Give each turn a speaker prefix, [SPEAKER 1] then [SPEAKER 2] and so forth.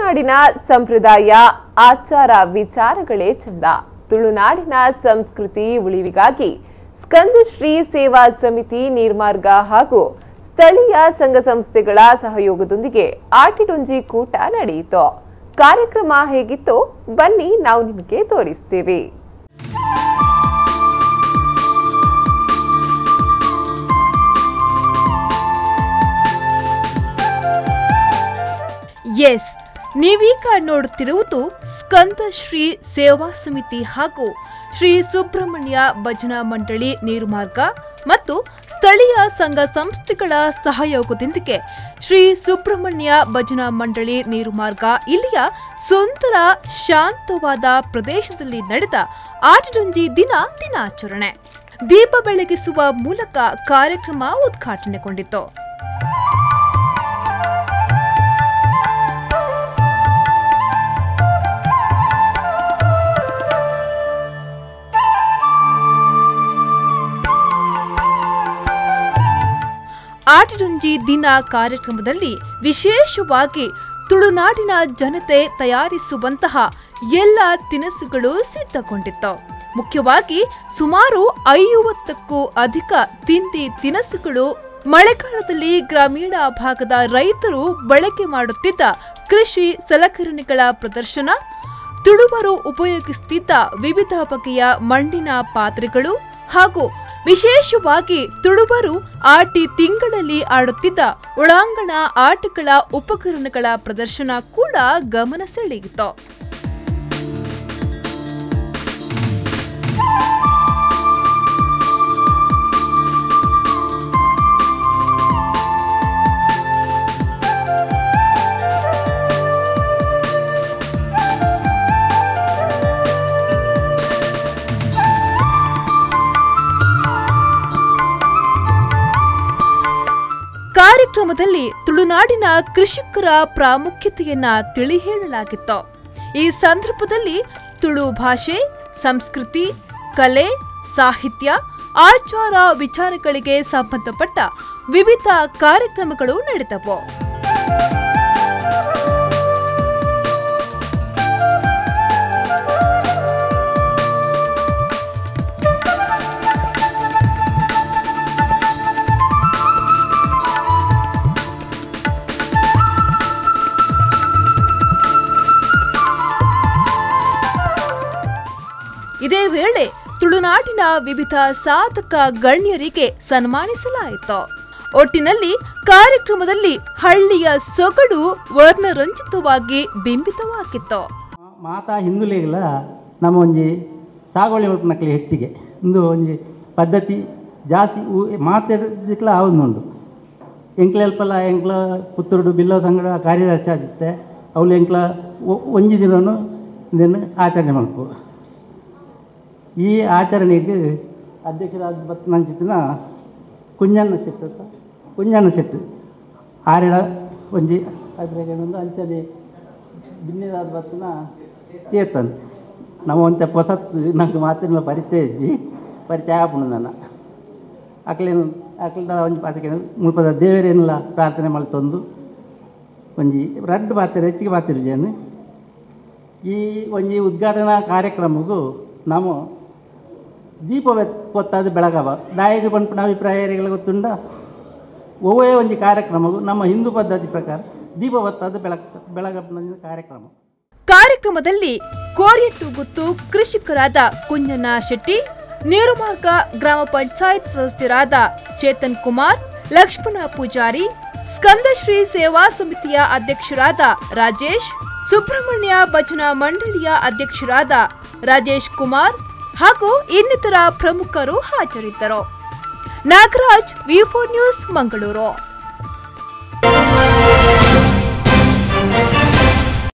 [SPEAKER 1] ತುಳುನಾಡಿನ ಸಂಪ್ರದಾಯ ಆಚಾರ ವಿಚಾರಗಳೇ ಚಂದ. ತುಳುನಾಡಿನ ಸಂಸ್ಕೃತಿ ಉಳಿವಿಗಾಗಿ ಸ್ಕಂದಶ್ರೀ ಸೇವಾ ಸಮಿತಿ ನೀರ್ಮಾರ್ಗ ಹಾಗೂ ಸ್ಥಳೀಯ ಸಂಘ ಸಂಸ್ಥೆಗಳ ಸಹಯೋಗದೊಂದಿಗೆ ಆಟಿಡೊಂಜಿ ಕೂಟ ನಡೆಯಿತು. ಕಾರ್ಯಕ್ರಮ ಹೇಗಿತ್ತು ಬನ್ನಿ ನಾವು ನಿಮಗೆ ತೋರಿಸ್ತೇವೆ.
[SPEAKER 2] ಎಸ್, ನೀವೀಗ ನೋಡುತ್ತಿರುವುದು ಸ್ಕಂದಶ್ರೀ ಸೇವಾ ಸಮಿತಿ ಹಾಗೂ ಶ್ರೀ ಸುಬ್ರಹ್ಮಣ್ಯ ಭಜನಾ ಮಂಡಳಿ ನೀರುಮಾರ್ಗ ಮತ್ತು ಸ್ಥಳೀಯ ಸಂಘ ಸಂಸ್ಥೆಗಳ ಸಹಯೋಗದೊಂದಿಗೆ ಶ್ರೀ ಸುಬ್ರಹ್ಮಣ್ಯ ಭಜನಾ ಮಂಡಳಿ ನೀರುಮಾರ್ಗ ಇಲ್ಲಿಯ ಸುಂದರ ಶಾಂತವಾದ ಪ್ರದೇಶದಲ್ಲಿ ನಡೆದ ಆಟಿಡೊಂಜಿ ದಿನಾಚರಣೆ ದೀಪ ಬೆಳಗಿಸುವ ಮೂಲಕ ಕಾರ್ಯಕ್ರಮ ಉದ್ಘಾಟನೆಗೊಂಡಿತು. ಆಟಿಡೊಂಜಿ ದಿನ ಕಾರ್ಯಕ್ರಮದಲ್ಲಿ ವಿಶೇಷವಾಗಿ ತುಳುನಾಡಿನ ಜನತೆ ತಯಾರಿಸುವಂತಹ ಎಲ್ಲ ತಿನಿಸುಗಳು ಸಿದ್ಧಗೊಂಡಿತ್ತು. ಮುಖ್ಯವಾಗಿ ಸುಮಾರು 50ಕ್ಕೂ ಅಧಿಕ ತಿಂಡಿ ತಿನಿಸುಗಳು ಮಳೆಗಾಲದಲ್ಲಿ ಗ್ರಾಮೀಣ ಭಾಗದ ರೈತರು ಬಳಕೆ ಮಾಡುತ್ತಿದ್ದ ಕೃಷಿ ಸಲಕರಣೆಗಳ ಪ್ರದರ್ಶನ, ತುಳುವರು ಉಪಯೋಗಿಸುತ್ತಿದ್ದ ವಿವಿಧ ಬಗೆಯ ಮಣ್ಣಿನ ಪಾತ್ರೆಗಳು ಹಾಗೂ ವಿಶೇಷವಾಗಿ ತುಳುವರು ಆಟಿ ತಿಂಗಳಲ್ಲಿ ಆಡುತ್ತಿದ್ದ ಒಳಾಂಗಣ ಆಟಗಳ ಉಪಕರಣಗಳ ಪ್ರದರ್ಶನ ಕೂಡ ಗಮನ ಸೆಳೆಯಿತು. ಕಾರ್ಯಕ್ರಮದಲ್ಲಿ ತುಳುನಾಡಿನ ಕೃಷಿಕರ ಪ್ರಾಮುಖ್ಯತೆಯನ್ನ ತಿಳಿ ಹೇಳಲಾಗಿತ್ತು. ಈ ಸಂದರ್ಭದಲ್ಲಿ ತುಳು ಭಾಷೆ, ಸಂಸ್ಕೃತಿ, ಕಲೆ, ಸಾಹಿತ್ಯ, ಆಚಾರ ವಿಚಾರಗಳಿಗೆ ಸಂಬಂಧಪಟ್ಟ ವಿವಿಧ ಕಾರ್ಯಕ್ರಮಗಳು ನಡೆದವು. ಇದೇ ವೇಳೆ ತುಳುನಾಡಿನ ವಿವಿಧ ಸಾಧಕ ಗಣ್ಯರಿಗೆ ಸನ್ಮಾನಿಸಲಾಯಿತು. ಒಟ್ಟಿನಲ್ಲಿ ಕಾರ್ಯಕ್ರಮದಲ್ಲಿ ಹಳ್ಳಿಯ ಸೊಗಡು ವರ್ಣರಂಜಿತವಾಗಿ ಬಿಂಬಿತವಾಗಿತ್ತು.
[SPEAKER 3] ಮಾತಾ ಹಿಂದುಲೆಗಳ ನಮ್ಮ ಒಂಜಿ ಸಾಗುವಳಿ ನಕ್ಲಿ ಹೆಚ್ಚಿಗೆ ಇಂದು ಒಂಜಿ ಪದ್ಧತಿ ಜಾಸ್ತಿ ಮಾತಾಡಲಿಕ್ಕೆಲ್ಲ ಆವುದುಂಡು. ಎಂಕ್ಲ ಎಲ್ಪಲ್ಲ ಎಂಕ್ಲ ಪುತ್ತೂರು ಬಿಲ್ಲವ ಸಂಗಡ ಕಾರ್ಯದರ್ಶಿ ಆದಿತ್ತೆ ಅವಳು ಎಂಕ್ಲ ಒಂಜಿ ದಿನವೂ ಇದನ್ನು ಆಚರಣೆ ಮಾಡ್ಕೊ. ಈ ಆಚರಣೆಗೆ ಅಧ್ಯಕ್ಷರಾದ ನಂಚಿತ್ತಿನ ಕುಂಜಣ್ಣ ಶೆಟ್ಟು ಆರಿಡ ಒಂಜಿ ಅದ್ರಾಗ ಒಂದು ಅಂಚನೆ ಬಿನ್ನೆದಾದ ಬತ್ತಿನ ಚೇತನ್ ನಾವು ಒಂತೆ ಹೊಸ ನಂಗೆ ಮಾತಿನ ಪರಿಚಯ ಆಪುಂಡು ನನ್ನ ಅಕ್ಲಿನ ಒಂಜಿ ಪಾತ್ರಕ್ಕೆ ಮುಲ್ಪದ ದೇವರೇನೆಲ್ಲ ಪ್ರಾರ್ಥನೆ ಮಲ್ತೊಂದು ಒಂಜಿ ರಡ್ಡು ಪಾತ್ರ ಹೆಚ್ಚಿಗೆ ಪಾತಿರುಜೇನು. ಈ ಒಂಜಿ ಉದ್ಘಾಟನಾ ಕಾರ್ಯಕ್ರಮಕ್ಕೂ ನಾವು ದೀಪ ಹೊತ್ತಾದ ಬೆಳಗವ ದಾಯಿಗೆ ಪಂಪಿನ ಅಭಿಪ್ರಾಯಗಳು ಗೊತ್ತುಂಡ. ಒವ್ವೇ ಒಂಜಿ ಕಾರ್ಯಕ್ರಮವು ನಮ್ಮ ಹಿಂದೂ ಪದ್ಧತಿ ಪ್ರಕಾರ ದೀಪ ಹೊತ್ತಾದ ಬೆಳಗಪ್ಪನ ಕಾರ್ಯಕ್ರಮ.
[SPEAKER 2] ಕಾರ್ಯಕ್ರಮದಲ್ಲಿ ಕೋರಿಯಟ್ಟು ಗುತ್ತು ಕೃಷಿಕರಾದ ಕುಂಜಣ್ಣ ಶೆಟ್ಟಿ, ನೀರುಮಾರ್ಗ ಗ್ರಾಮ ಪಂಚಾಯತ್ ಸದಸ್ಯರಾದ ಚೇತನ್ ಕುಮಾರ್, ಲಕ್ಷ್ಮಣ ಪೂಜಾರಿ, ಸ್ಕಂದಶ್ರೀ ಸೇವಾ ಸಮಿತಿಯ ಅಧ್ಯಕ್ಷರಾದ ರಾಜೇಶ್, ಸುಬ್ರಹ್ಮಣ್ಯ ಭಜನಾ ಮಂಡಳಿಯ ಅಧ್ಯಕ್ಷರಾದ ರಾಜೇಶ್ ಕುಮಾರ್ ಹಾಗೂ ಇನ್ನಿತರ ಪ್ರಮುಖರು ಹಾಜರಿದ್ದರು. ನಾಗರಾಜ್, ವಿ4 ನ್ಯೂಸ್, ಮಂಗಳೂರು.